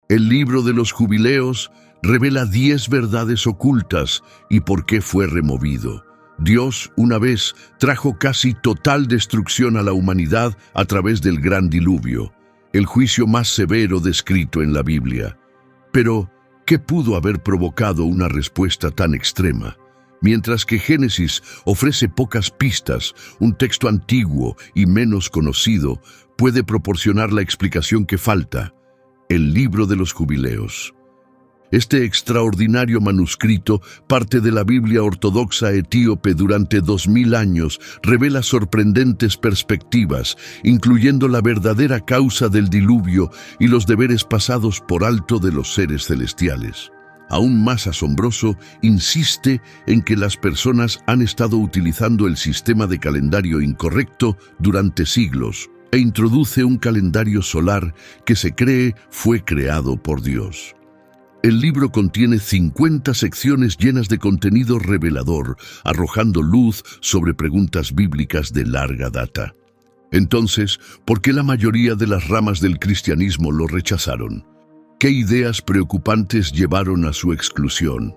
El libro de los jubileos revela 10 verdades ocultas y por qué fue removido. Dios, una vez, trajo casi total destrucción a la humanidad a través del gran diluvio, el juicio más severo descrito en la Biblia. Pero, ¿qué pudo haber provocado una respuesta tan extrema? Mientras que Génesis ofrece pocas pistas, un texto antiguo y menos conocido puede proporcionar la explicación que falta: el libro de los jubileos. Este extraordinario manuscrito, parte de la Biblia ortodoxa etíope durante 2000 años, revela sorprendentes perspectivas, incluyendo la verdadera causa del diluvio y los deberes pasados por alto de los seres celestiales. Aún más asombroso, insiste en que las personas han estado utilizando el sistema de calendario incorrecto durante siglos e introduce un calendario solar que se cree fue creado por Dios. El libro contiene 50 secciones llenas de contenido revelador, arrojando luz sobre preguntas bíblicas de larga data. Entonces, ¿por qué la mayoría de las ramas del cristianismo lo rechazaron? ¿Qué ideas preocupantes llevaron a su exclusión?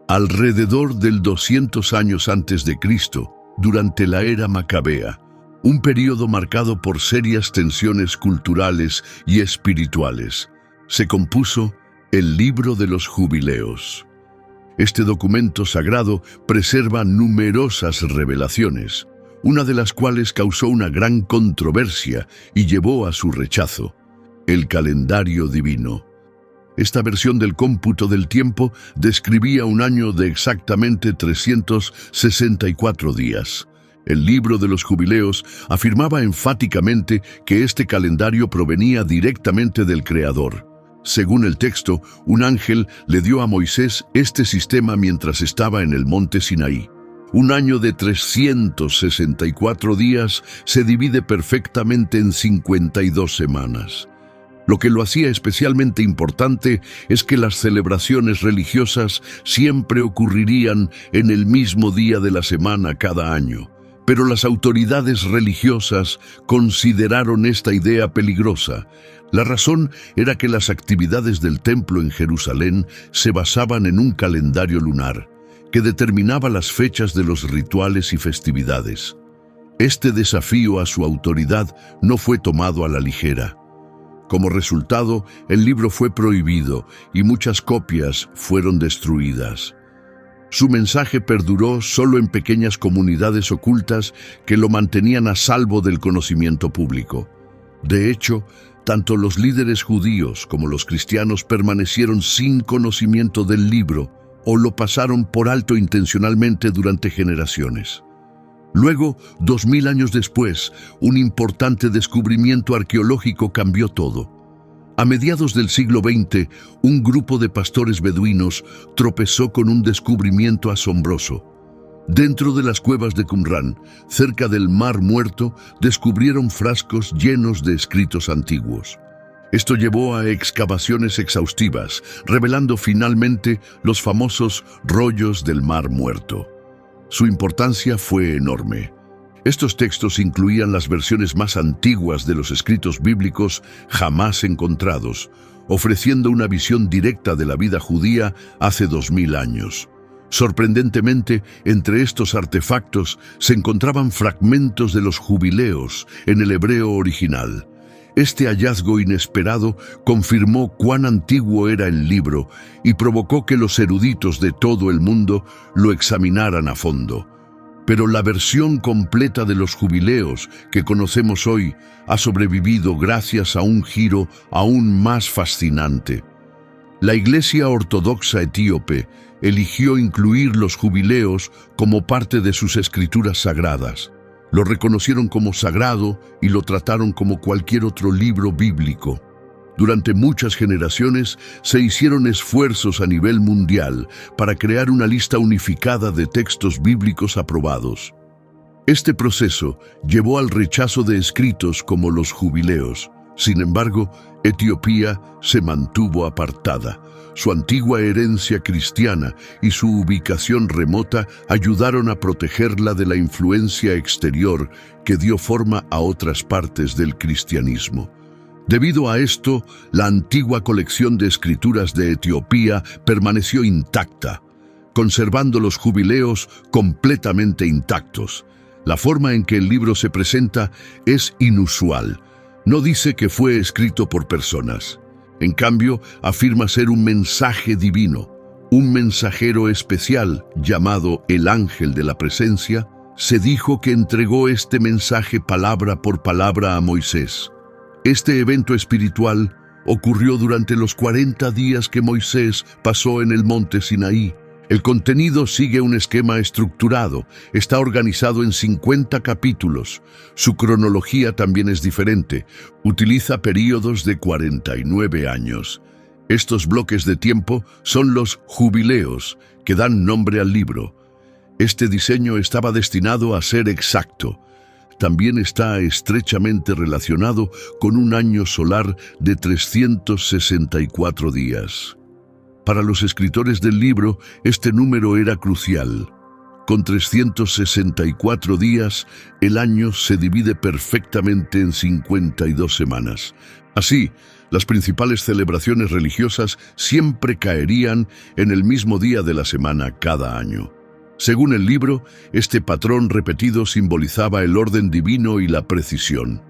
Alrededor del 200 años antes de Cristo, durante la era macabea, un período marcado por serias tensiones culturales y espirituales, se compuso el libro de los jubileos. Este documento sagrado preserva numerosas revelaciones, una de las cuales causó una gran controversia y llevó a su rechazo: el calendario divino. Esta versión del cómputo del tiempo describía un año de exactamente 364 días. El libro de los jubileos afirmaba enfáticamente que este calendario provenía directamente del Creador. Según el texto, un ángel le dio a Moisés este sistema mientras estaba en el monte Sinaí. Un año de 364 días se divide perfectamente en 52 semanas. Lo que lo hacía especialmente importante es que las celebraciones religiosas siempre ocurrirían en el mismo día de la semana cada año. Pero las autoridades religiosas consideraron esta idea peligrosa. La razón era que las actividades del templo en Jerusalén se basaban en un calendario lunar, que determinaba las fechas de los rituales y festividades. Este desafío a su autoridad no fue tomado a la ligera. Como resultado, el libro fue prohibido y muchas copias fueron destruidas. Su mensaje perduró solo en pequeñas comunidades ocultas que lo mantenían a salvo del conocimiento público. De hecho, tanto los líderes judíos como los cristianos permanecieron sin conocimiento del libro o lo pasaron por alto intencionalmente durante generaciones. Luego, 2000 años después, un importante descubrimiento arqueológico cambió todo. A mediados del siglo XX, un grupo de pastores beduinos tropezó con un descubrimiento asombroso. Dentro de las cuevas de Qumrán, cerca del Mar Muerto, descubrieron frascos llenos de escritos antiguos. Esto llevó a excavaciones exhaustivas, revelando finalmente los famosos rollos del Mar Muerto. Su importancia fue enorme. Estos textos incluían las versiones más antiguas de los escritos bíblicos jamás encontrados, ofreciendo una visión directa de la vida judía hace 2000 años. Sorprendentemente, entre estos artefactos se encontraban fragmentos de los jubileos en el hebreo original. Este hallazgo inesperado confirmó cuán antiguo era el libro y provocó que los eruditos de todo el mundo lo examinaran a fondo. Pero la versión completa de los jubileos que conocemos hoy ha sobrevivido gracias a un giro aún más fascinante. La Iglesia Ortodoxa Etíope eligió incluir los jubileos como parte de sus escrituras sagradas. Lo reconocieron como sagrado y lo trataron como cualquier otro libro bíblico. Durante muchas generaciones se hicieron esfuerzos a nivel mundial para crear una lista unificada de textos bíblicos aprobados. Este proceso llevó al rechazo de escritos como los jubileos. Sin embargo, Etiopía se mantuvo apartada. Su antigua herencia cristiana y su ubicación remota ayudaron a protegerla de la influencia exterior que dio forma a otras partes del cristianismo. Debido a esto, la antigua colección de escrituras de Etiopía permaneció intacta, conservando los jubileos completamente intactos. La forma en que el libro se presenta es inusual. No dice que fue escrito por personas. En cambio, afirma ser un mensaje divino. Un mensajero especial, llamado el Ángel de la Presencia, se dijo que entregó este mensaje palabra por palabra a Moisés. Este evento espiritual ocurrió durante los 40 días que Moisés pasó en el monte Sinaí. El contenido sigue un esquema estructurado, está organizado en 50 capítulos. Su cronología también es diferente, utiliza períodos de 49 años. Estos bloques de tiempo son los jubileos, que dan nombre al libro. Este diseño estaba destinado a ser exacto. También está estrechamente relacionado con un año solar de 364 días. Para los escritores del libro, este número era crucial. Con 364 días, el año se divide perfectamente en 52 semanas. Así, las principales celebraciones religiosas siempre caerían en el mismo día de la semana cada año. Según el libro, este patrón repetido simbolizaba el orden divino y la precisión.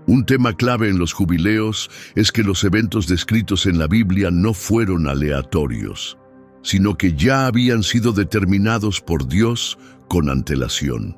Un tema clave en los jubileos es que los eventos descritos en la Biblia no fueron aleatorios, sino que ya habían sido determinados por Dios con antelación.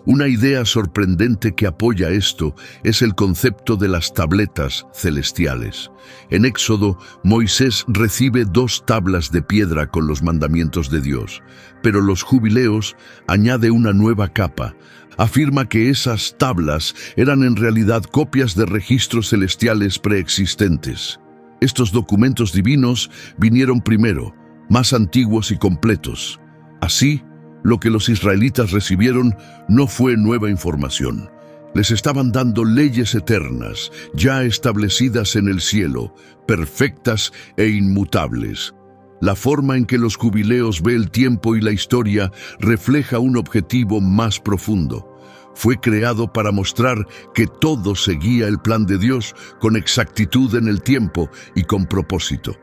Una idea sorprendente que apoya esto es el concepto de las tabletas celestiales. En Éxodo, Moisés recibe 2 tablas de piedra con los mandamientos de Dios, pero los jubileos añade una nueva capa. Afirma que esas tablas eran en realidad copias de registros celestiales preexistentes. Estos documentos divinos vinieron primero, más antiguos y completos. Así, lo que los israelitas recibieron no fue nueva información. Les estaban dando leyes eternas, ya establecidas en el cielo, perfectas e inmutables. La forma en que los jubileos ve el tiempo y la historia refleja un objetivo más profundo. Fue creado para mostrar que todo seguía el plan de Dios con exactitud en el tiempo y con propósito.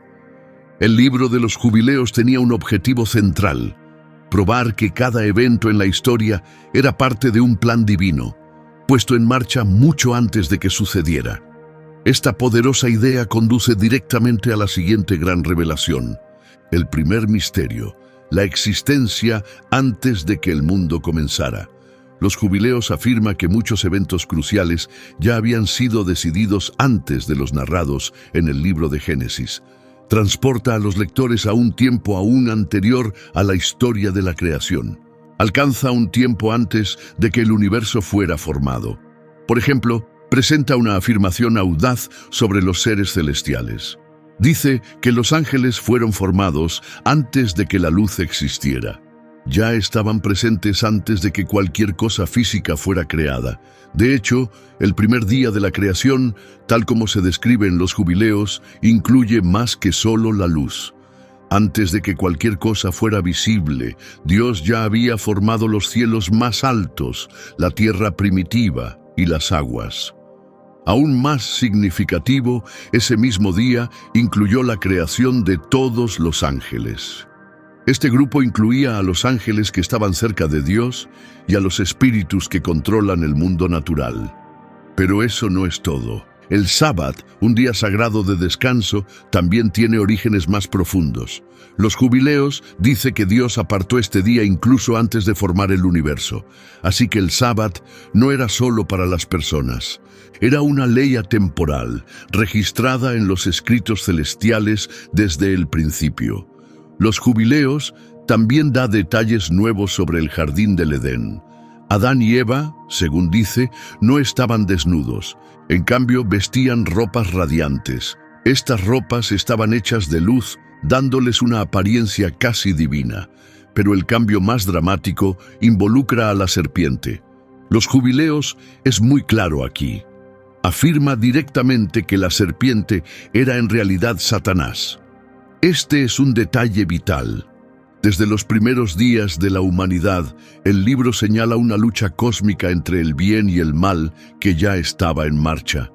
El libro de los jubileos tenía un objetivo central: probar que cada evento en la historia era parte de un plan divino, puesto en marcha mucho antes de que sucediera. Esta poderosa idea conduce directamente a la siguiente gran revelación: el primer misterio, la existencia antes de que el mundo comenzara. Los jubileos afirman que muchos eventos cruciales ya habían sido decididos antes de los narrados en el libro de Génesis. Transporta a los lectores a un tiempo aún anterior a la historia de la creación. Alcanza un tiempo antes de que el universo fuera formado. Por ejemplo, presenta una afirmación audaz sobre los seres celestiales. Dice que los ángeles fueron formados antes de que la luz existiera. Ya estaban presentes antes de que cualquier cosa física fuera creada. De hecho, el primer día de la creación, tal como se describe en los jubileos, incluye más que solo la luz. Antes de que cualquier cosa fuera visible, Dios ya había formado los cielos más altos, la tierra primitiva y las aguas. Aún más significativo, ese mismo día incluyó la creación de todos los ángeles. Este grupo incluía a los ángeles que estaban cerca de Dios y a los espíritus que controlan el mundo natural. Pero eso no es todo. El Sábado, un día sagrado de descanso, también tiene orígenes más profundos. Los jubileos dicen que Dios apartó este día incluso antes de formar el universo. Así que el Sábado no era solo para las personas. Era una ley atemporal, registrada en los escritos celestiales desde el principio. Los jubileos también da detalles nuevos sobre el jardín del Edén. Adán y Eva, según dice, no estaban desnudos. En cambio, vestían ropas radiantes. Estas ropas estaban hechas de luz, dándoles una apariencia casi divina. Pero el cambio más dramático involucra a la serpiente. Los jubileos es muy claro aquí. Afirma directamente que la serpiente era en realidad Satanás. Este es un detalle vital. Desde los primeros días de la humanidad, el libro señala una lucha cósmica entre el bien y el mal que ya estaba en marcha.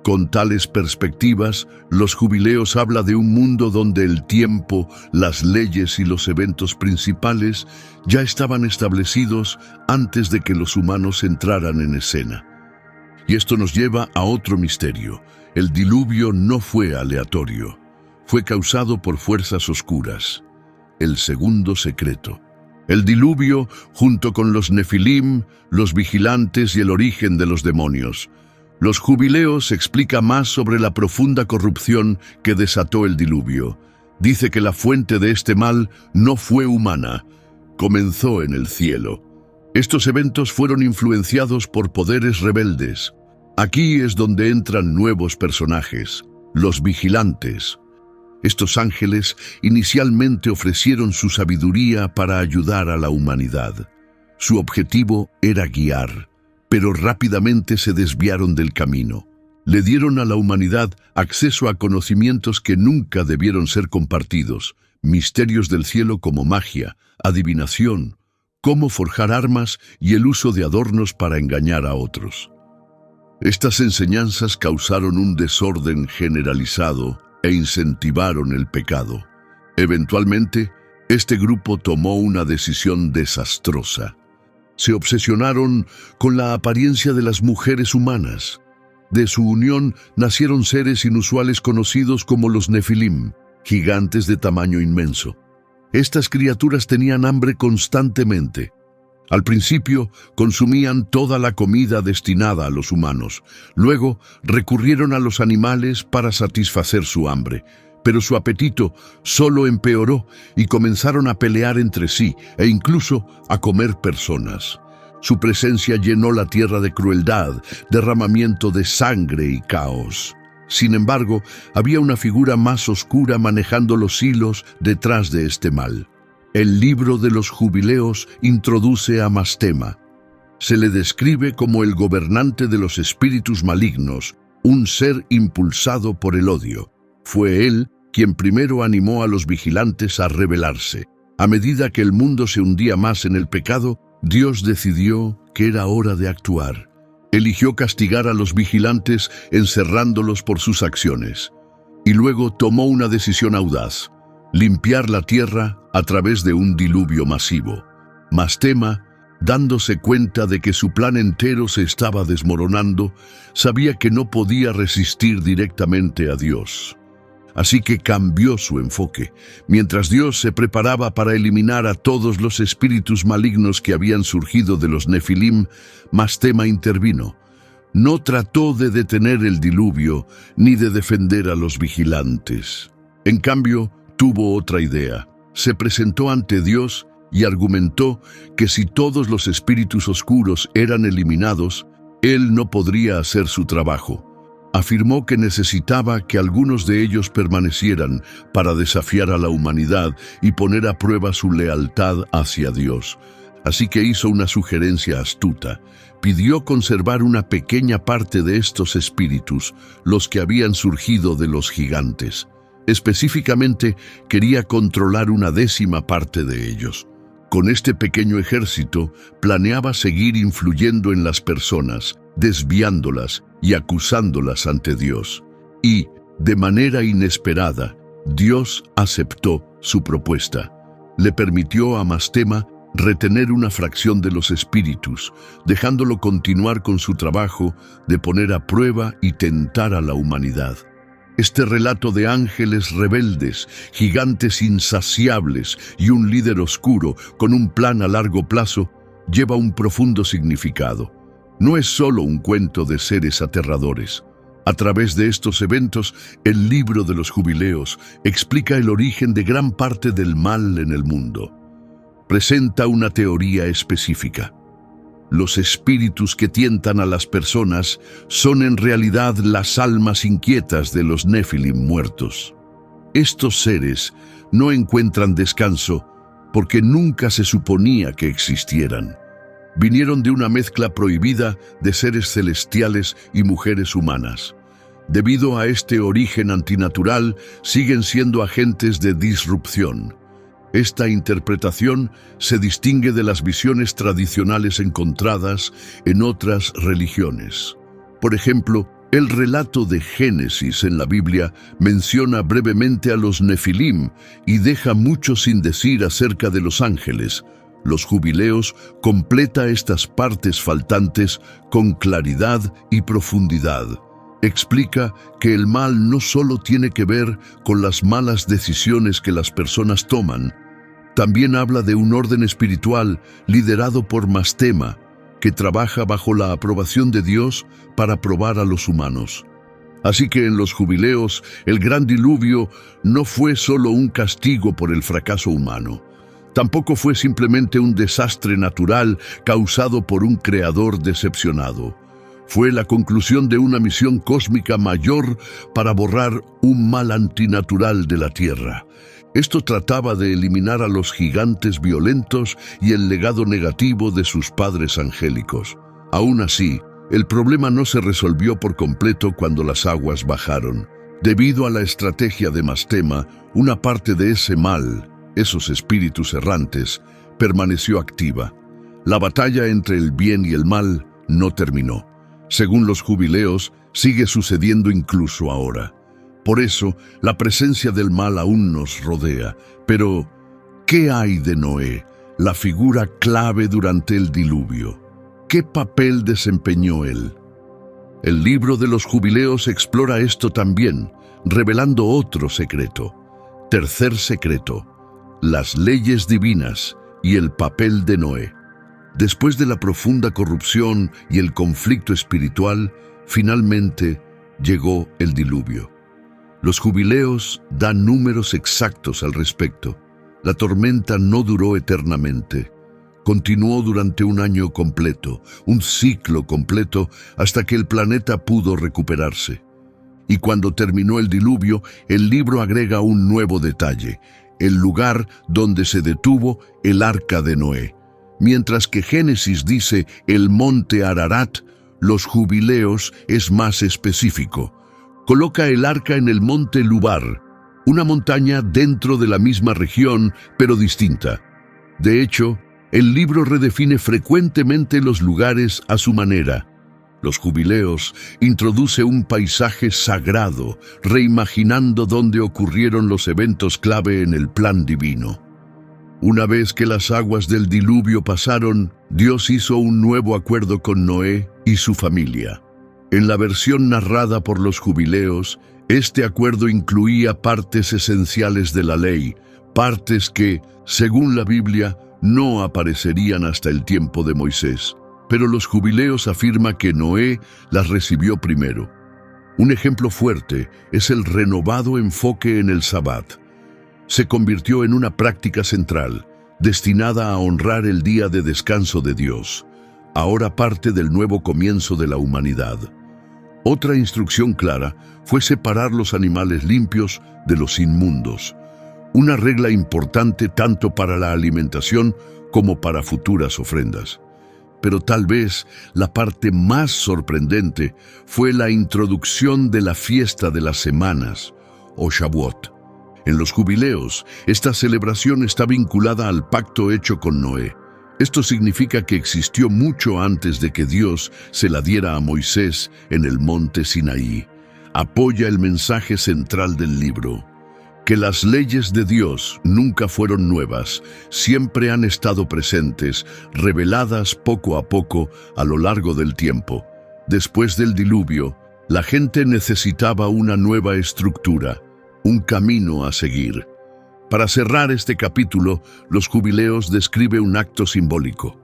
Con tales perspectivas, los jubileos habla de un mundo donde el tiempo, las leyes y los eventos principales ya estaban establecidos antes de que los humanos entraran en escena. Y esto nos lleva a otro misterio. El diluvio no fue aleatorio. Fue causado por fuerzas oscuras. El segundo secreto. El diluvio, junto con los nefilim, los vigilantes y el origen de los demonios. Los jubileos explica más sobre la profunda corrupción que desató el diluvio. Dice que la fuente de este mal no fue humana, comenzó en el cielo. Estos eventos fueron influenciados por poderes rebeldes. Aquí es donde entran nuevos personajes, los vigilantes. Estos ángeles inicialmente ofrecieron su sabiduría para ayudar a la humanidad. Su objetivo era guiar, pero rápidamente se desviaron del camino. Le dieron a la humanidad acceso a conocimientos que nunca debieron ser compartidos, misterios del cielo como magia, adivinación, cómo forjar armas y el uso de adornos para engañar a otros. Estas enseñanzas causaron un desorden generalizado e incentivaron el pecado. Eventualmente, este grupo tomó una decisión desastrosa. Se obsesionaron con la apariencia de las mujeres humanas. De su unión nacieron seres inusuales conocidos como los nefilim, gigantes de tamaño inmenso. Estas criaturas tenían hambre constantemente. Al principio consumían toda la comida destinada a los humanos. Luego recurrieron a los animales para satisfacer su hambre. Pero su apetito solo empeoró y comenzaron a pelear entre sí e incluso a comer personas. Su presencia llenó la tierra de crueldad, derramamiento de sangre y caos. Sin embargo, había una figura más oscura manejando los hilos detrás de este mal. El libro de los jubileos introduce a Mastema. Se le describe como el gobernante de los espíritus malignos, un ser impulsado por el odio. Fue él quien primero animó a los vigilantes a rebelarse. A medida que el mundo se hundía más en el pecado, Dios decidió que era hora de actuar. Eligió castigar a los vigilantes encerrándolos por sus acciones. Y luego tomó una decisión audaz: limpiar la tierra a través de un diluvio masivo. Mastema, dándose cuenta de que su plan entero se estaba desmoronando, sabía que no podía resistir directamente a Dios. Así que cambió su enfoque. Mientras Dios se preparaba para eliminar a todos los espíritus malignos que habían surgido de los nefilim, Mastema intervino. No trató de detener el diluvio ni de defender a los vigilantes. En cambio, tuvo otra idea. Se presentó ante Dios y argumentó que si todos los espíritus oscuros eran eliminados, él no podría hacer su trabajo. Afirmó que necesitaba que algunos de ellos permanecieran para desafiar a la humanidad y poner a prueba su lealtad hacia Dios. Así que hizo una sugerencia astuta. Pidió conservar una pequeña parte de estos espíritus, los que habían surgido de los gigantes. Específicamente, quería controlar una 10ª parte de ellos. Con este pequeño ejército, planeaba seguir influyendo en las personas, desviándolas y acusándolas ante Dios. Y, de manera inesperada, Dios aceptó su propuesta. Le permitió a Mastema retener una fracción de los espíritus, dejándolo continuar con su trabajo de poner a prueba y tentar a la humanidad. Este relato de ángeles rebeldes, gigantes insaciables y un líder oscuro con un plan a largo plazo lleva un profundo significado. No es solo un cuento de seres aterradores. A través de estos eventos, el libro de los jubileos explica el origen de gran parte del mal en el mundo. Presenta una teoría específica. Los espíritus que tientan a las personas son en realidad las almas inquietas de los nefilim muertos. Estos seres no encuentran descanso porque nunca se suponía que existieran. Vinieron de una mezcla prohibida de seres celestiales y mujeres humanas. Debido a este origen antinatural, siguen siendo agentes de disrupción. Esta interpretación se distingue de las visiones tradicionales encontradas en otras religiones. Por ejemplo, El relato de Génesis en la Biblia menciona brevemente a los Nefilim y deja mucho sin decir acerca de los ángeles. Los Jubileos completa estas partes faltantes con claridad y profundidad. Explica que el mal no solo tiene que ver con las malas decisiones que las personas toman, también habla de un orden espiritual liderado por Mastema, que trabaja bajo la aprobación de Dios para probar a los humanos. Así que en los Jubileos, el gran diluvio no fue solo un castigo por el fracaso humano. Tampoco fue simplemente un desastre natural causado por un creador decepcionado. Fue la conclusión de una misión cósmica mayor para borrar un mal antinatural de la Tierra. Esto trataba de eliminar a los gigantes violentos y el legado negativo de sus padres angélicos. Aún así, el problema no se resolvió por completo cuando las aguas bajaron. Debido a la estrategia de Mastema, una parte de ese mal, esos espíritus errantes, permaneció activa. La batalla entre el bien y el mal no terminó. Según los Jubileos, sigue sucediendo incluso ahora. Por eso, la presencia del mal aún nos rodea. Pero, ¿qué hay de Noé, la figura clave durante el diluvio? ¿Qué papel desempeñó él? El libro de los Jubileos explora esto también, revelando otro secreto. Tercer secreto: las leyes divinas y el papel de Noé. Después de la profunda corrupción y el conflicto espiritual, finalmente llegó el diluvio. Los Jubileos dan números exactos al respecto. La tormenta no duró eternamente. Continuó durante un año completo, un ciclo completo, hasta que el planeta pudo recuperarse. Y cuando terminó el diluvio, el libro agrega un nuevo detalle: el lugar donde se detuvo el arca de Noé. Mientras que Génesis dice el monte Ararat, los Jubileos es más específico. Coloca el arca en el monte Lubar, una montaña dentro de la misma región, pero distinta. De hecho, el libro redefine frecuentemente los lugares a su manera. Los Jubileos introduce un paisaje sagrado, reimaginando dónde ocurrieron los eventos clave en el plan divino. Una vez que las aguas del diluvio pasaron, Dios hizo un nuevo acuerdo con Noé y su familia. En la versión narrada por los Jubileos, este acuerdo incluía partes esenciales de la ley, partes que, según la Biblia, no aparecerían hasta el tiempo de Moisés. Pero los Jubileos afirman que Noé las recibió primero. Un ejemplo fuerte es el renovado enfoque en el Sabbat. Se convirtió en una práctica central, destinada a honrar el día de descanso de Dios, ahora parte del nuevo comienzo de la humanidad. Otra instrucción clara fue separar los animales limpios de los inmundos, una regla importante tanto para la alimentación como para futuras ofrendas. Pero tal vez la parte más sorprendente fue la introducción de la fiesta de las semanas, o Shavuot. En los Jubileos, esta celebración está vinculada al pacto hecho con Noé. Esto significa que existió mucho antes de que Dios se la diera a Moisés en el monte Sinaí. Apoya el mensaje central del libro: que las leyes de Dios nunca fueron nuevas, siempre han estado presentes, reveladas poco a poco a lo largo del tiempo. Después del diluvio, la gente necesitaba una nueva estructura, un camino a seguir. Para cerrar este capítulo, los Jubileos describe un acto simbólico.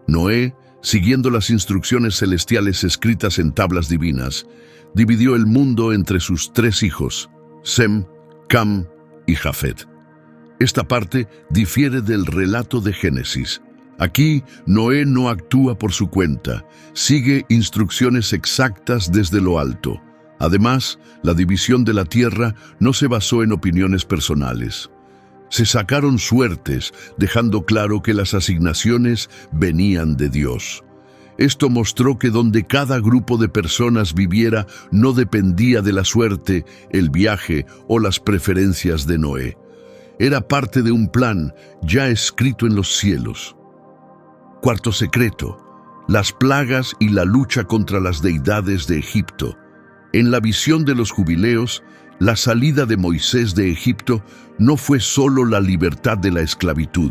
Noé, siguiendo las instrucciones celestiales escritas en tablas divinas, dividió el mundo entre sus 3 hijos, Sem, Cam y Jafet. Esta parte difiere del relato de Génesis. Aquí, Noé no actúa por su cuenta, sigue instrucciones exactas desde lo alto. Además, la división de la tierra no se basó en opiniones personales. Se sacaron suertes, dejando claro que las asignaciones venían de Dios. Esto mostró que donde cada grupo de personas viviera no dependía de la suerte, el viaje o las preferencias de Noé. Era parte de un plan ya escrito en los cielos. Cuarto secreto: las plagas y la lucha contra las deidades de Egipto. En la visión de los jubileos, la salida de Moisés de Egipto no fue solo la libertad de la esclavitud.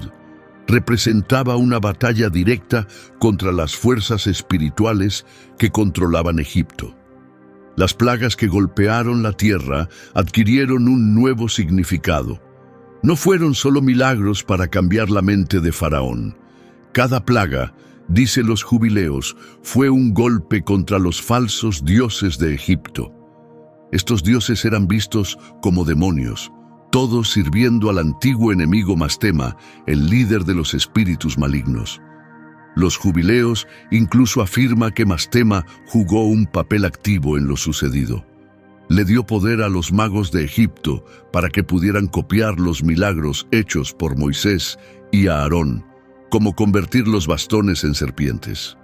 Representaba una batalla directa contra las fuerzas espirituales que controlaban Egipto. Las plagas que golpearon la tierra adquirieron un nuevo significado. No fueron solo milagros para cambiar la mente de Faraón. Cada plaga, dice los jubileos, fue un golpe contra los falsos dioses de Egipto. Estos dioses eran vistos como demonios, todos sirviendo al antiguo enemigo Mastema, el líder de los espíritus malignos. Los jubileos incluso afirman que Mastema jugó un papel activo en lo sucedido. Le dio poder a los magos de Egipto para que pudieran copiar los milagros hechos por Moisés y Aarón, como convertir los bastones en serpientes.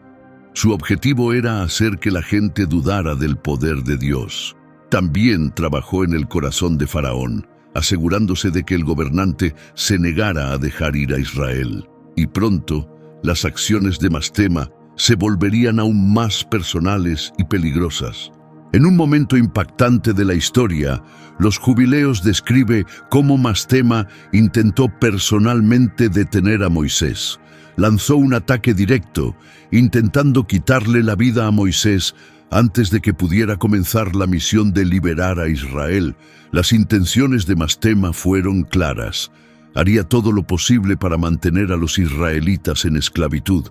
Su objetivo era hacer que la gente dudara del poder de Dios. También trabajó en el corazón de Faraón, asegurándose de que el gobernante se negara a dejar ir a Israel. Y pronto, las acciones de Mastema se volverían aún más personales y peligrosas. En un momento impactante de la historia, los jubileos describe cómo Mastema intentó personalmente detener a Moisés. Lanzó un ataque directo, intentando quitarle la vida a Moisés antes de que pudiera comenzar la misión de liberar a Israel. Las intenciones de Mastema fueron claras. Haría todo lo posible para mantener a los israelitas en esclavitud.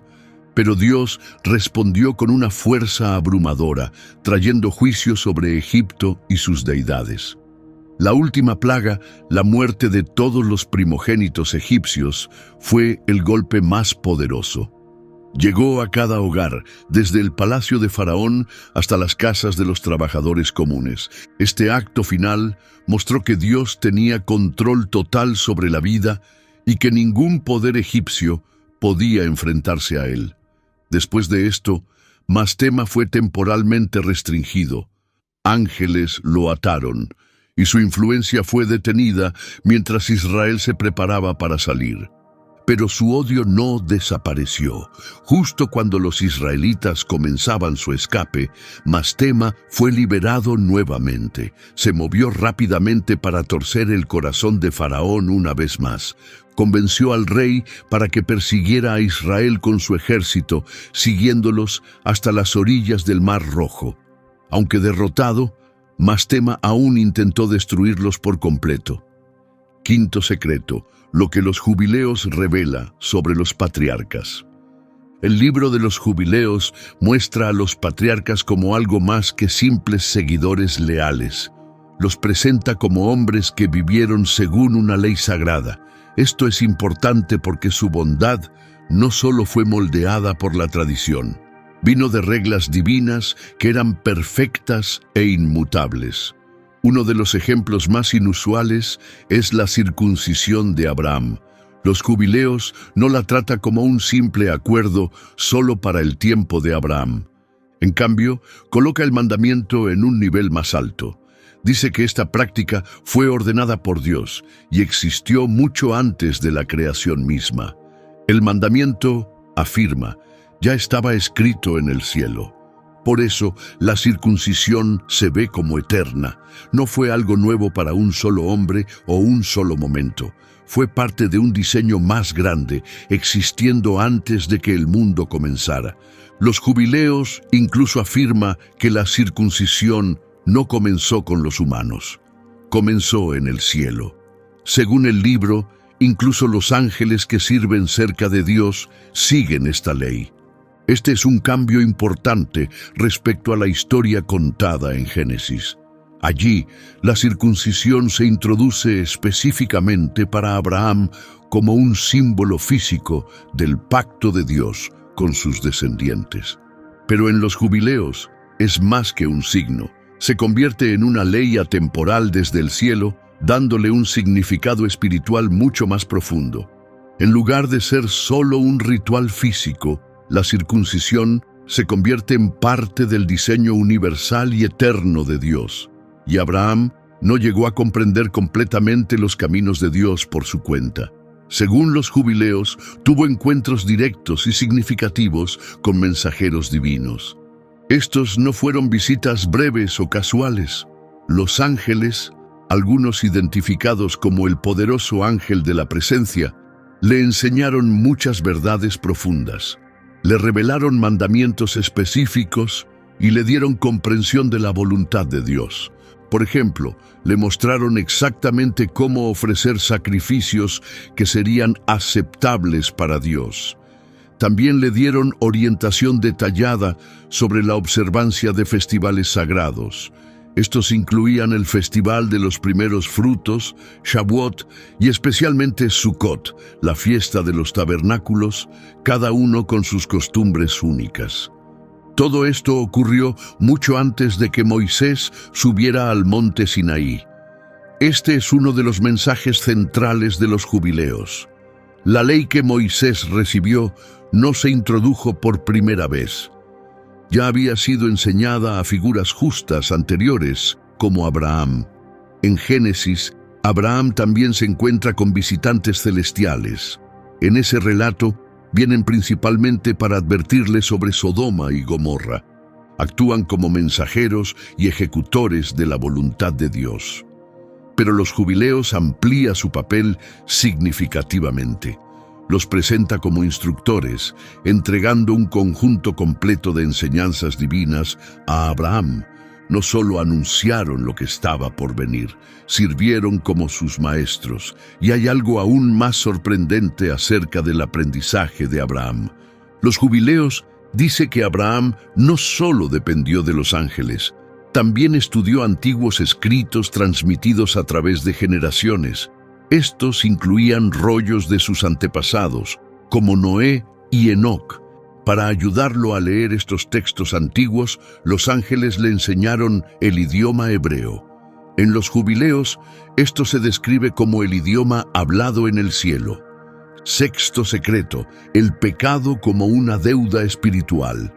Pero Dios respondió con una fuerza abrumadora, trayendo juicio sobre Egipto y sus deidades. La última plaga, la muerte de todos los primogénitos egipcios, fue el golpe más poderoso. Llegó a cada hogar, desde el palacio de Faraón hasta las casas de los trabajadores comunes. Este acto final mostró que Dios tenía control total sobre la vida y que ningún poder egipcio podía enfrentarse a él. Después de esto, Mastema fue temporalmente restringido. Ángeles lo ataron, y su influencia fue detenida mientras Israel se preparaba para salir. Pero su odio no desapareció. Justo cuando los israelitas comenzaban su escape, Mastema fue liberado nuevamente. Se movió rápidamente para torcer el corazón de Faraón una vez más. Convenció al rey para que persiguiera a Israel con su ejército, siguiéndolos hasta las orillas del Mar Rojo. Aunque derrotado, Mastema aún intentó destruirlos por completo. Quinto secreto, lo que los jubileos revela sobre los patriarcas. El libro de los jubileos muestra a los patriarcas como algo más que simples seguidores leales. Los presenta como hombres que vivieron según una ley sagrada. Esto es importante porque su bondad no solo fue moldeada por la tradición, vino de reglas divinas que eran perfectas e inmutables. Uno de los ejemplos más inusuales es la circuncisión de Abraham. Los jubileos no la tratan como un simple acuerdo solo para el tiempo de Abraham. En cambio, coloca el mandamiento en un nivel más alto. Dice que esta práctica fue ordenada por Dios y existió mucho antes de la creación misma. El mandamiento, afirma, ya estaba escrito en el cielo. Por eso, la circuncisión se ve como eterna. No fue algo nuevo para un solo hombre o un solo momento. Fue parte de un diseño más grande, existiendo antes de que el mundo comenzara. Los jubileos incluso afirman que la circuncisión no comenzó con los humanos. Comenzó en el cielo. Según el libro, incluso los ángeles que sirven cerca de Dios siguen esta ley. Este es un cambio importante respecto a la historia contada en Génesis. Allí, la circuncisión se introduce específicamente para Abraham como un símbolo físico del pacto de Dios con sus descendientes. Pero en los jubileos es más que un signo. Se convierte en una ley atemporal desde el cielo, dándole un significado espiritual mucho más profundo. En lugar de ser solo un ritual físico, la circuncisión se convierte en parte del diseño universal y eterno de Dios. Y Abraham no llegó a comprender completamente los caminos de Dios por su cuenta. Según los jubileos, tuvo encuentros directos y significativos con mensajeros divinos. Estos no fueron visitas breves o casuales. Los ángeles, algunos identificados como el poderoso ángel de la presencia, le enseñaron muchas verdades profundas. Le revelaron mandamientos específicos y le dieron comprensión de la voluntad de Dios. Por ejemplo, le mostraron exactamente cómo ofrecer sacrificios que serían aceptables para Dios. También le dieron orientación detallada sobre la observancia de festivales sagrados. Estos incluían el Festival de los Primeros Frutos, Shavuot, y especialmente Sukkot, la fiesta de los tabernáculos, cada uno con sus costumbres únicas. Todo esto ocurrió mucho antes de que Moisés subiera al monte Sinaí. Este es uno de los mensajes centrales de los jubileos. La ley que Moisés recibió no se introdujo por primera vez. Ya había sido enseñada a figuras justas anteriores, como Abraham. En Génesis, Abraham también se encuentra con visitantes celestiales. En ese relato, vienen principalmente para advertirle sobre Sodoma y Gomorra. Actúan como mensajeros y ejecutores de la voluntad de Dios. Pero los jubileos amplía su papel significativamente. Los presenta como instructores, entregando un conjunto completo de enseñanzas divinas a Abraham. No solo anunciaron lo que estaba por venir, sirvieron como sus maestros. Y hay algo aún más sorprendente acerca del aprendizaje de Abraham. Los jubileos dice que Abraham no solo dependió de los ángeles, también estudió antiguos escritos transmitidos a través de generaciones. Estos incluían rollos de sus antepasados, como Noé y Enoc. Para ayudarlo a leer estos textos antiguos, los ángeles le enseñaron el idioma hebreo. En los jubileos, esto se describe como el idioma hablado en el cielo. Sexto secreto, el pecado como una deuda espiritual.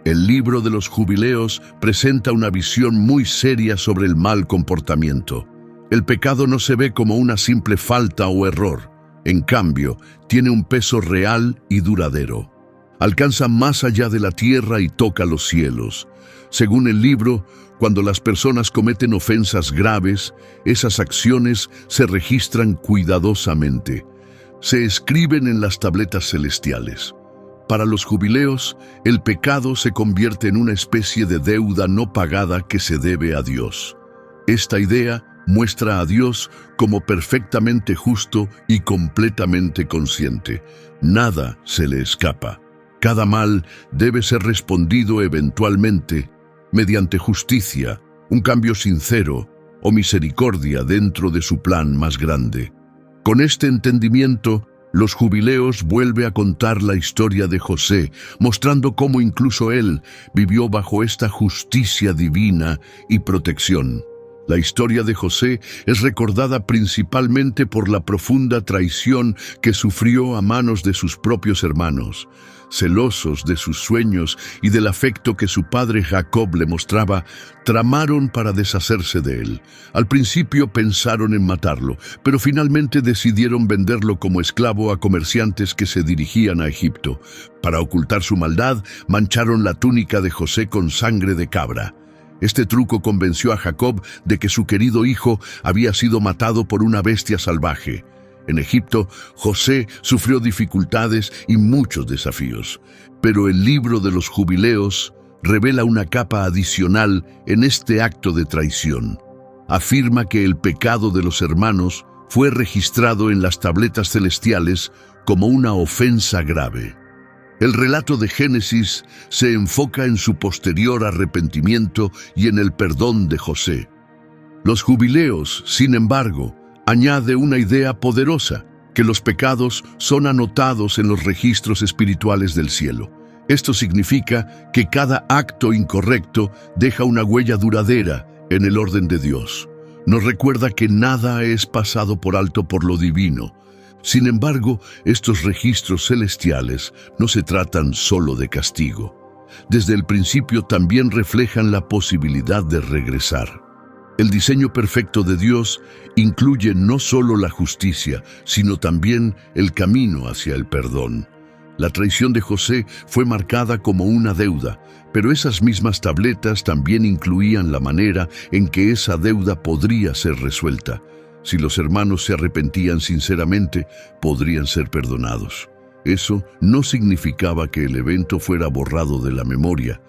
El libro de los jubileos presenta una visión muy seria sobre el mal comportamiento. El pecado no se ve como una simple falta o error. En cambio, tiene un peso real y duradero. Alcanza más allá de la tierra y toca los cielos. Según el libro, cuando las personas cometen ofensas graves, esas acciones se registran cuidadosamente. Se escriben en las tabletas celestiales. Para los jubileos, el pecado se convierte en una especie de deuda no pagada que se debe a Dios. Esta idea muestra a Dios como perfectamente justo y completamente consciente. Nada se le escapa. Cada mal debe ser respondido eventualmente mediante justicia, un cambio sincero o misericordia dentro de su plan más grande. Con este entendimiento, los jubileos vuelve a contar la historia de José, mostrando cómo incluso él vivió bajo esta justicia divina y protección. La historia de José es recordada principalmente por la profunda traición que sufrió a manos de sus propios hermanos. Celosos de sus sueños y del afecto que su padre Jacob le mostraba, tramaron para deshacerse de él. Al principio pensaron en matarlo, pero finalmente decidieron venderlo como esclavo a comerciantes que se dirigían a Egipto. Para ocultar su maldad, mancharon la túnica de José con sangre de cabra. Este truco convenció a Jacob de que su querido hijo había sido matado por una bestia salvaje. En Egipto, José sufrió dificultades y muchos desafíos, pero el libro de los jubileos revela una capa adicional en este acto de traición. Afirma que el pecado de los hermanos fue registrado en las tabletas celestiales como una ofensa grave. El relato de Génesis se enfoca en su posterior arrepentimiento y en el perdón de José. Los jubileos, sin embargo, añade una idea poderosa, que los pecados son anotados en los registros espirituales del cielo. Esto significa que cada acto incorrecto deja una huella duradera en el orden de Dios. Nos recuerda que nada es pasado por alto por lo divino. Sin embargo, estos registros celestiales no se tratan solo de castigo. Desde el principio también reflejan la posibilidad de regresar. El diseño perfecto de Dios incluye no solo la justicia, sino también el camino hacia el perdón. La traición de José fue marcada como una deuda, pero esas mismas tabletas también incluían la manera en que esa deuda podría ser resuelta. Si los hermanos se arrepentían sinceramente, podrían ser perdonados. Eso no significaba que el evento fuera borrado de la memoria,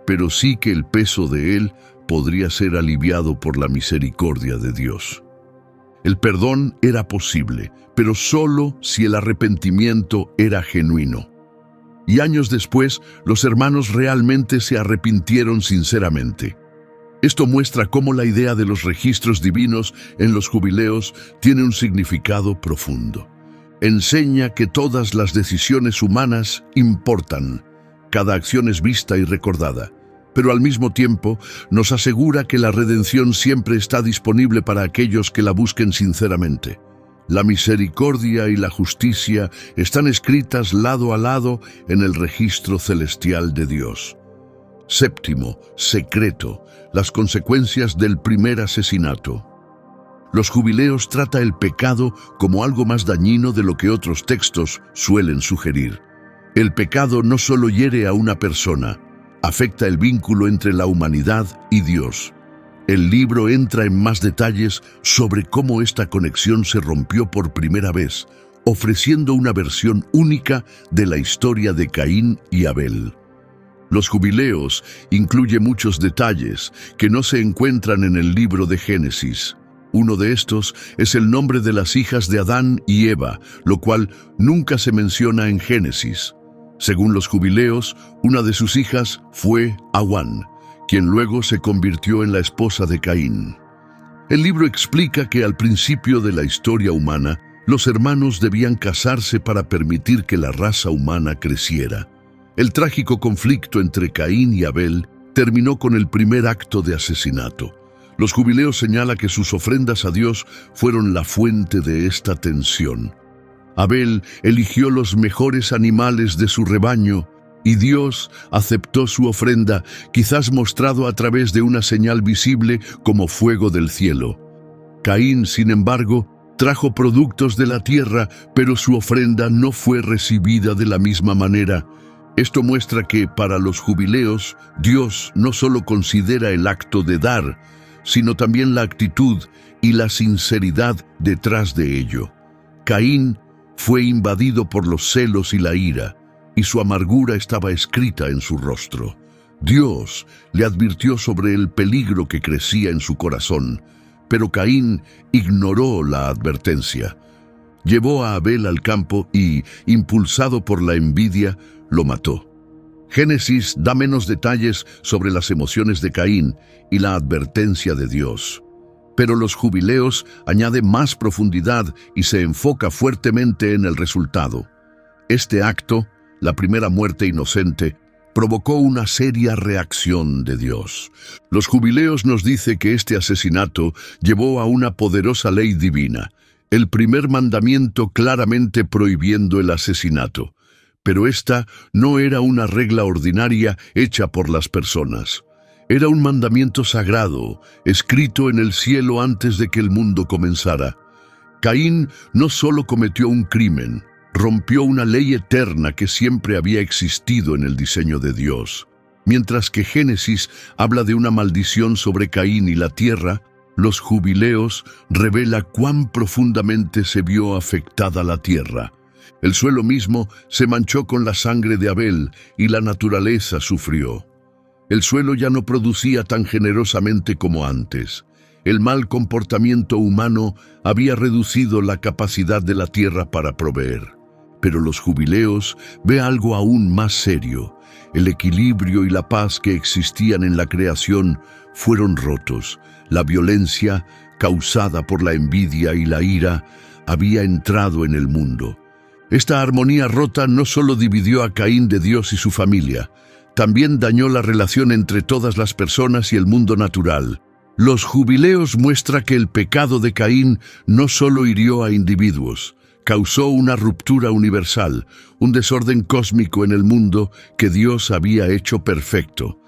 pero sí que el peso de él podría ser aliviado por la misericordia de Dios. El perdón era posible, pero solo si el arrepentimiento era genuino. Y años después, los hermanos realmente se arrepintieron sinceramente. Esto muestra cómo la idea de los registros divinos en los jubileos tiene un significado profundo. Enseña que todas las decisiones humanas importan, cada acción es vista y recordada, pero al mismo tiempo nos asegura que la redención siempre está disponible para aquellos que la busquen sinceramente. La misericordia y la justicia están escritas lado a lado en el registro celestial de Dios. Séptimo, secreto, las consecuencias del primer asesinato. Los jubileos trata el pecado como algo más dañino de lo que otros textos suelen sugerir. El pecado no solo hiere a una persona, afecta el vínculo entre la humanidad y Dios. El libro entra en más detalles sobre cómo esta conexión se rompió por primera vez, ofreciendo una versión única de la historia de Caín y Abel. Los jubileos incluye muchos detalles que no se encuentran en el libro de Génesis. Uno de estos es el nombre de las hijas de Adán y Eva, lo cual nunca se menciona en Génesis. Según los jubileos, una de sus hijas fue Awan, quien luego se convirtió en la esposa de Caín. El libro explica que al principio de la historia humana, los hermanos debían casarse para permitir que la raza humana creciera. El trágico conflicto entre Caín y Abel terminó con el primer acto de asesinato. Los jubileos señalan que sus ofrendas a Dios fueron la fuente de esta tensión. Abel eligió los mejores animales de su rebaño y Dios aceptó su ofrenda, quizás mostrado a través de una señal visible como fuego del cielo. Caín, sin embargo, trajo productos de la tierra, pero su ofrenda no fue recibida de la misma manera. Esto muestra que para los jubileos, Dios no solo considera el acto de dar, sino también la actitud y la sinceridad detrás de ello. Caín fue invadido por los celos y la ira, y su amargura estaba escrita en su rostro. Dios le advirtió sobre el peligro que crecía en su corazón, pero Caín ignoró la advertencia. Llevó a Abel al campo y, impulsado por la envidia, lo mató. Génesis da menos detalles sobre las emociones de Caín y la advertencia de Dios. Pero los jubileos añaden más profundidad y se enfoca fuertemente en el resultado. Este acto, la primera muerte inocente, provocó una seria reacción de Dios. Los jubileos nos dice que este asesinato llevó a una poderosa ley divina, el primer mandamiento claramente prohibiendo el asesinato. Pero esta no era una regla ordinaria hecha por las personas. Era un mandamiento sagrado, escrito en el cielo antes de que el mundo comenzara. Caín no solo cometió un crimen, rompió una ley eterna que siempre había existido en el diseño de Dios. Mientras que Génesis habla de una maldición sobre Caín y la tierra, los jubileos revela cuán profundamente se vio afectada la tierra. El suelo mismo se manchó con la sangre de Abel y la naturaleza sufrió. El suelo ya no producía tan generosamente como antes. El mal comportamiento humano había reducido la capacidad de la tierra para proveer. Pero los jubileos ve algo aún más serio. El equilibrio y la paz que existían en la creación fueron rotos. La violencia, causada por la envidia y la ira, había entrado en el mundo. Esta armonía rota no solo dividió a Caín de Dios y su familia, también dañó la relación entre todas las personas y el mundo natural. Los jubileos muestran que el pecado de Caín no solo hirió a individuos, causó una ruptura universal, un desorden cósmico en el mundo que Dios había hecho perfecto.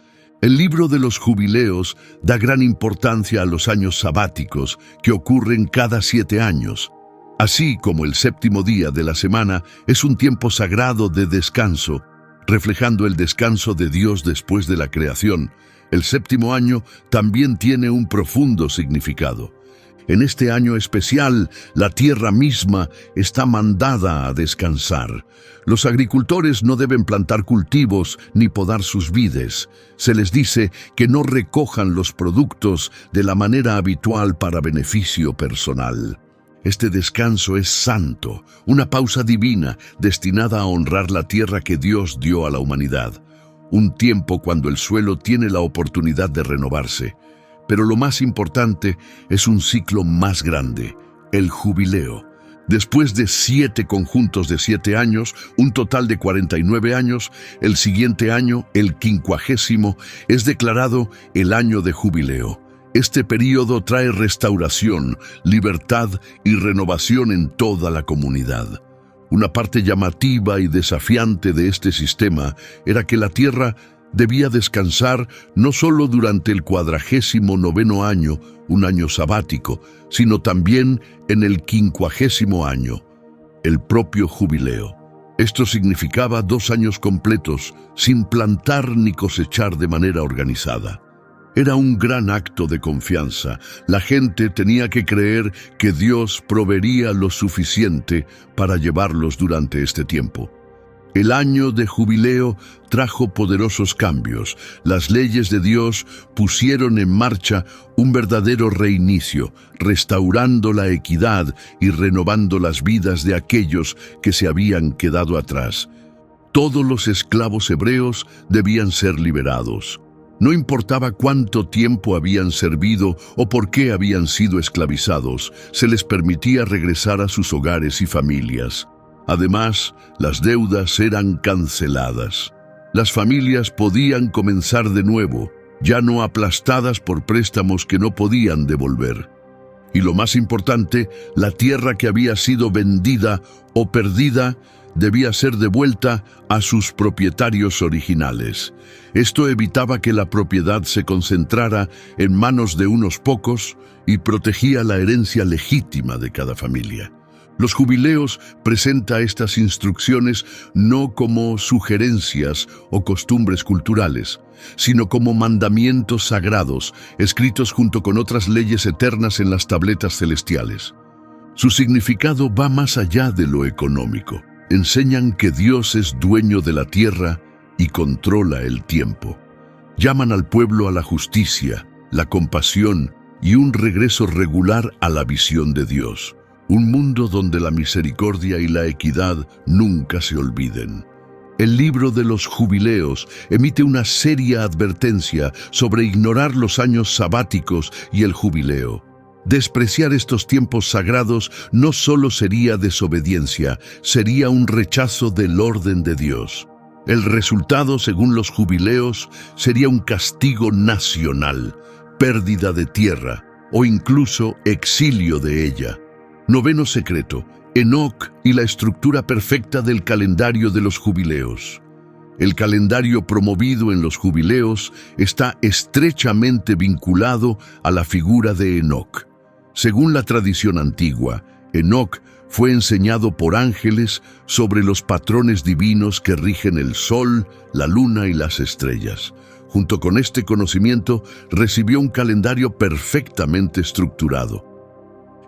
El libro de los jubileos da gran importancia a los años sabáticos que ocurren cada 7 años. Así como el séptimo día de la semana es un tiempo sagrado de descanso, reflejando el descanso de Dios después de la creación, el séptimo año también tiene un profundo significado. En este año especial, la tierra misma está mandada a descansar. Los agricultores no deben plantar cultivos ni podar sus vides. Se les dice que no recojan los productos de la manera habitual para beneficio personal. Este descanso es santo, una pausa divina destinada a honrar la tierra que Dios dio a la humanidad. Un tiempo cuando el suelo tiene la oportunidad de renovarse. Pero lo más importante es un ciclo más grande, el jubileo. Después de 7 conjuntos de 7 años, un total de 49 años, el siguiente año, el 50º, es declarado el año de jubileo. Este período trae restauración, libertad y renovación en toda la comunidad. Una parte llamativa y desafiante de este sistema era que la tierra debía descansar no solo durante el 49º año, un año sabático, sino también en el 50º año, el propio jubileo. Esto significaba 2 años completos, sin plantar ni cosechar de manera organizada. Era un gran acto de confianza. La gente tenía que creer que Dios proveería lo suficiente para llevarlos durante este tiempo. El año de jubileo trajo poderosos cambios. Las leyes de Dios pusieron en marcha un verdadero reinicio, restaurando la equidad y renovando las vidas de aquellos que se habían quedado atrás. Todos los esclavos hebreos debían ser liberados. No importaba cuánto tiempo habían servido o por qué habían sido esclavizados, se les permitía regresar a sus hogares y familias. Además, las deudas eran canceladas. Las familias podían comenzar de nuevo, ya no aplastadas por préstamos que no podían devolver. Y lo más importante, la tierra que había sido vendida o perdida debía ser devuelta a sus propietarios originales. Esto evitaba que la propiedad se concentrara en manos de unos pocos y protegía la herencia legítima de cada familia. Los jubileos presentan estas instrucciones no como sugerencias o costumbres culturales, sino como mandamientos sagrados, escritos junto con otras leyes eternas en las tabletas celestiales. Su significado va más allá de lo económico. Enseñan que Dios es dueño de la tierra y controla el tiempo. Llaman al pueblo a la justicia, la compasión y un regreso regular a la visión de Dios. Un mundo donde la misericordia y la equidad nunca se olviden. El libro de los jubileos emite una seria advertencia sobre ignorar los años sabáticos y el jubileo. Despreciar estos tiempos sagrados no solo sería desobediencia, sería un rechazo del orden de Dios. El resultado, según los jubileos, sería un castigo nacional, pérdida de tierra o incluso exilio de ella. Noveno secreto, Enoc y la estructura perfecta del calendario de los jubileos. El calendario promovido en los jubileos está estrechamente vinculado a la figura de Enoc. Según la tradición antigua, Enoc fue enseñado por ángeles sobre los patrones divinos que rigen el sol, la luna y las estrellas. Junto con este conocimiento, recibió un calendario perfectamente estructurado.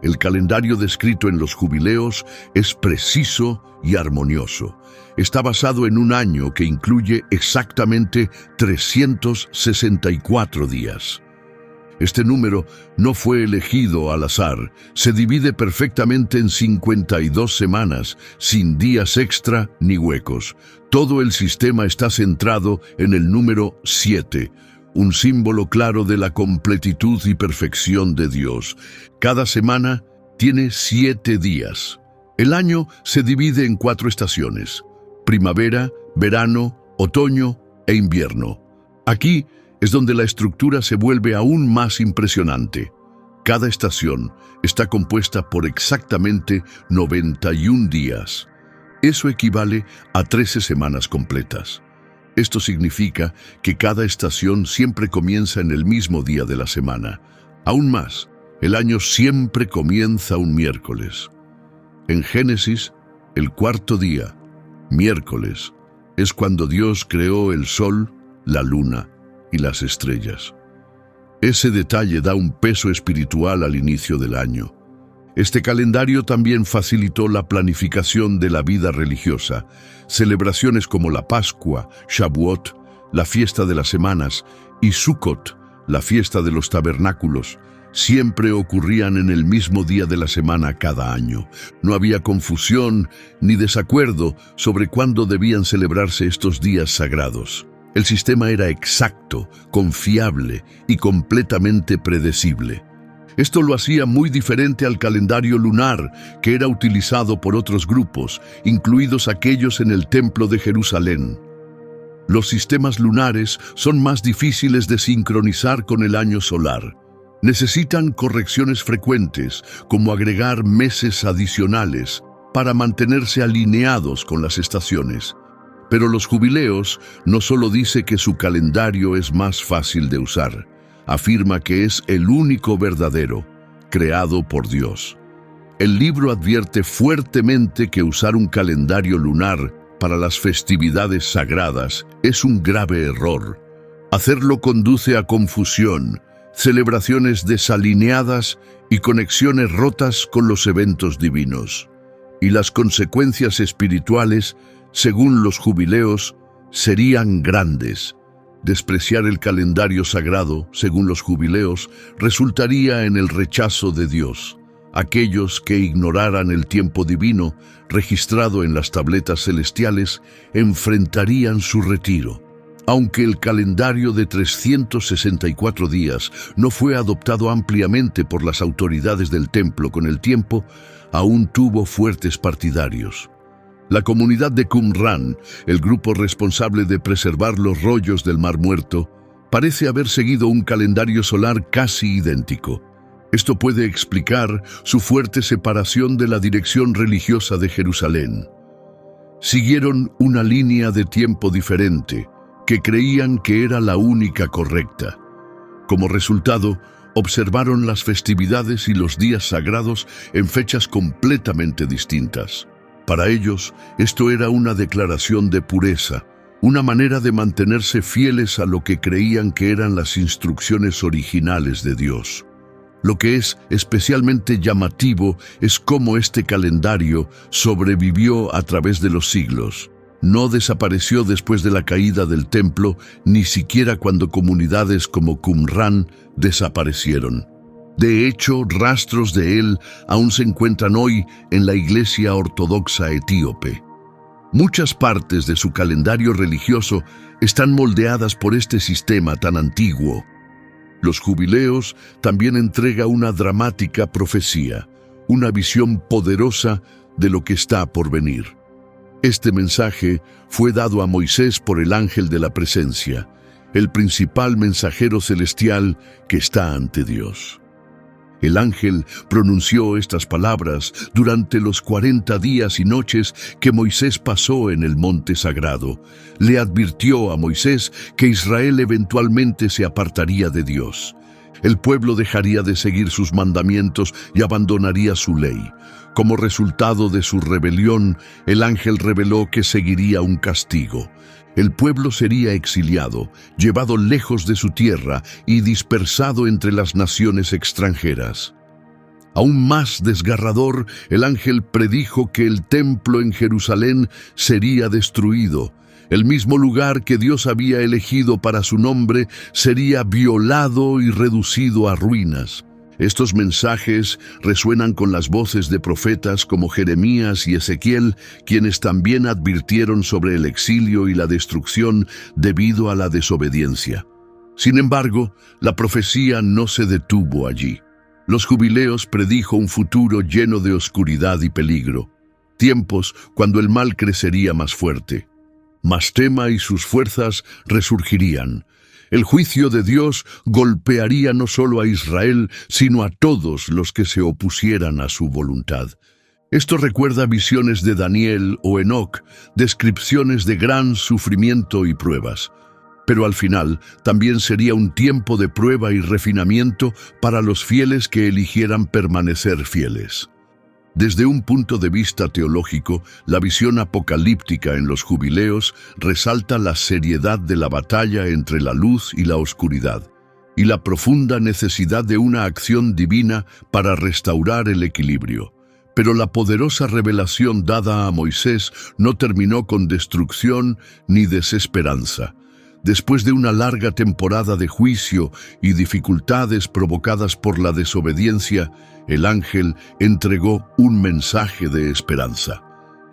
El calendario descrito en los jubileos es preciso y armonioso. Está basado en un año que incluye exactamente 364 días. Este número no fue elegido al azar, se divide perfectamente en 52 semanas, sin días extra ni huecos. Todo el sistema está centrado en el número 7, un símbolo claro de la completitud y perfección de Dios. Cada semana tiene 7 días. El año se divide en 4 estaciones: primavera, verano, otoño e invierno. Aquí es donde la estructura se vuelve aún más impresionante. Cada estación está compuesta por exactamente 91 días. Eso equivale a 13 semanas completas. Esto significa que cada estación siempre comienza en el mismo día de la semana. Aún más, el año siempre comienza un miércoles. En Génesis, el cuarto día, miércoles, es cuando Dios creó el sol, la luna y las estrellas. Ese detalle da un peso espiritual al inicio del año. Este calendario también facilitó la planificación de la vida religiosa. Celebraciones como la Pascua, Shavuot, la fiesta de las semanas, y Sukkot, la fiesta de los tabernáculos, siempre ocurrían en el mismo día de la semana cada año. No había confusión ni desacuerdo sobre cuándo debían celebrarse estos días sagrados. El sistema era exacto, confiable y completamente predecible. Esto lo hacía muy diferente al calendario lunar que era utilizado por otros grupos, incluidos aquellos en el Templo de Jerusalén. Los sistemas lunares son más difíciles de sincronizar con el año solar. Necesitan correcciones frecuentes, como agregar meses adicionales, para mantenerse alineados con las estaciones. Pero los jubileos no solo dice que su calendario es más fácil de usar, afirma que es el único verdadero, creado por Dios. El libro advierte fuertemente que usar un calendario lunar para las festividades sagradas es un grave error. Hacerlo conduce a confusión, celebraciones desalineadas y conexiones rotas con los eventos divinos. Y las consecuencias espirituales, según los jubileos, serían grandes. Despreciar el calendario sagrado, según los jubileos, resultaría en el rechazo de Dios. Aquellos que ignoraran el tiempo divino, registrado en las tabletas celestiales, enfrentarían su retiro. Aunque el calendario de 364 días no fue adoptado ampliamente por las autoridades del templo con el tiempo, aún tuvo fuertes partidarios. La comunidad de Qumran, el grupo responsable de preservar los rollos del Mar Muerto, parece haber seguido un calendario solar casi idéntico. Esto puede explicar su fuerte separación de la dirección religiosa de Jerusalén. Siguieron una línea de tiempo diferente, que creían que era la única correcta. Como resultado, observaron las festividades y los días sagrados en fechas completamente distintas. Para ellos, esto era una declaración de pureza, una manera de mantenerse fieles a lo que creían que eran las instrucciones originales de Dios. Lo que es especialmente llamativo es cómo este calendario sobrevivió a través de los siglos. No desapareció después de la caída del templo, ni siquiera cuando comunidades como Qumran desaparecieron. De hecho, rastros de él aún se encuentran hoy en la Iglesia Ortodoxa etíope. Muchas partes de su calendario religioso están moldeadas por este sistema tan antiguo. Los jubileos también entrega una dramática profecía, una visión poderosa de lo que está por venir. Este mensaje fue dado a Moisés por el ángel de la presencia, el principal mensajero celestial que está ante Dios. El ángel pronunció estas palabras durante los 40 días y noches que Moisés pasó en el monte sagrado. Le advirtió a Moisés que Israel eventualmente se apartaría de Dios. El pueblo dejaría de seguir sus mandamientos y abandonaría su ley. Como resultado de su rebelión, el ángel reveló que seguiría un castigo. El pueblo sería exiliado, llevado lejos de su tierra y dispersado entre las naciones extranjeras. Aún más desgarrador, el ángel predijo que el templo en Jerusalén sería destruido. El mismo lugar que Dios había elegido para su nombre sería violado y reducido a ruinas. Estos mensajes resuenan con las voces de profetas como Jeremías y Ezequiel, quienes también advirtieron sobre el exilio y la destrucción debido a la desobediencia. Sin embargo, la profecía no se detuvo allí. Los jubileos predijo un futuro lleno de oscuridad y peligro, tiempos cuando el mal crecería más fuerte. Mastema y sus fuerzas resurgirían. El juicio de Dios golpearía no solo a Israel, sino a todos los que se opusieran a su voluntad. Esto recuerda visiones de Daniel o Enoc, descripciones de gran sufrimiento y pruebas. Pero al final también sería un tiempo de prueba y refinamiento para los fieles que eligieran permanecer fieles. Desde un punto de vista teológico, la visión apocalíptica en los jubileos resalta la seriedad de la batalla entre la luz y la oscuridad, y la profunda necesidad de una acción divina para restaurar el equilibrio. Pero la poderosa revelación dada a Moisés no terminó con destrucción ni desesperanza. Después de una larga temporada de juicio y dificultades provocadas por la desobediencia, el ángel entregó un mensaje de esperanza.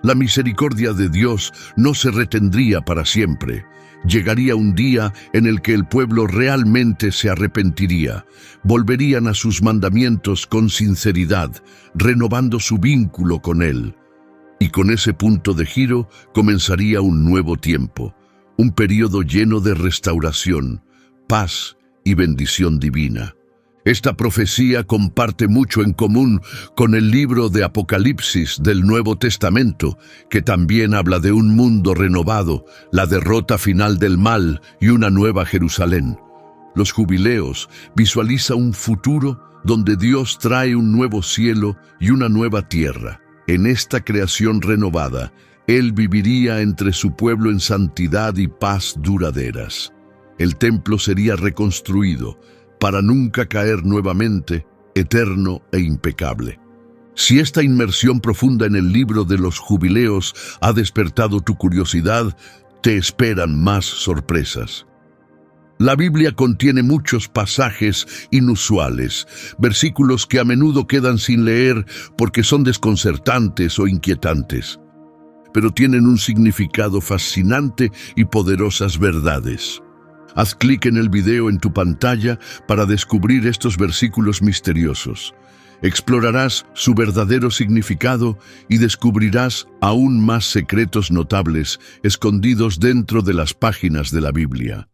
La misericordia de Dios no se retendría para siempre. Llegaría un día en el que el pueblo realmente se arrepentiría, volverían a sus mandamientos con sinceridad, renovando su vínculo con Él. Y con ese punto de giro comenzaría un nuevo tiempo, un período lleno de restauración, paz y bendición divina. Esta profecía comparte mucho en común con el libro de Apocalipsis del Nuevo Testamento, que también habla de un mundo renovado, la derrota final del mal y una nueva Jerusalén. Los jubileos visualiza un futuro donde Dios trae un nuevo cielo y una nueva tierra. En esta creación renovada, Él viviría entre su pueblo en santidad y paz duraderas. El templo sería reconstruido, para nunca caer nuevamente, eterno e impecable. Si esta inmersión profunda en el libro de los jubileos ha despertado tu curiosidad, te esperan más sorpresas. La Biblia contiene muchos pasajes inusuales, versículos que a menudo quedan sin leer porque son desconcertantes o inquietantes, pero tienen un significado fascinante y poderosas verdades. Haz clic en el video en tu pantalla para descubrir estos versículos misteriosos. Explorarás su verdadero significado y descubrirás aún más secretos notables escondidos dentro de las páginas de la Biblia.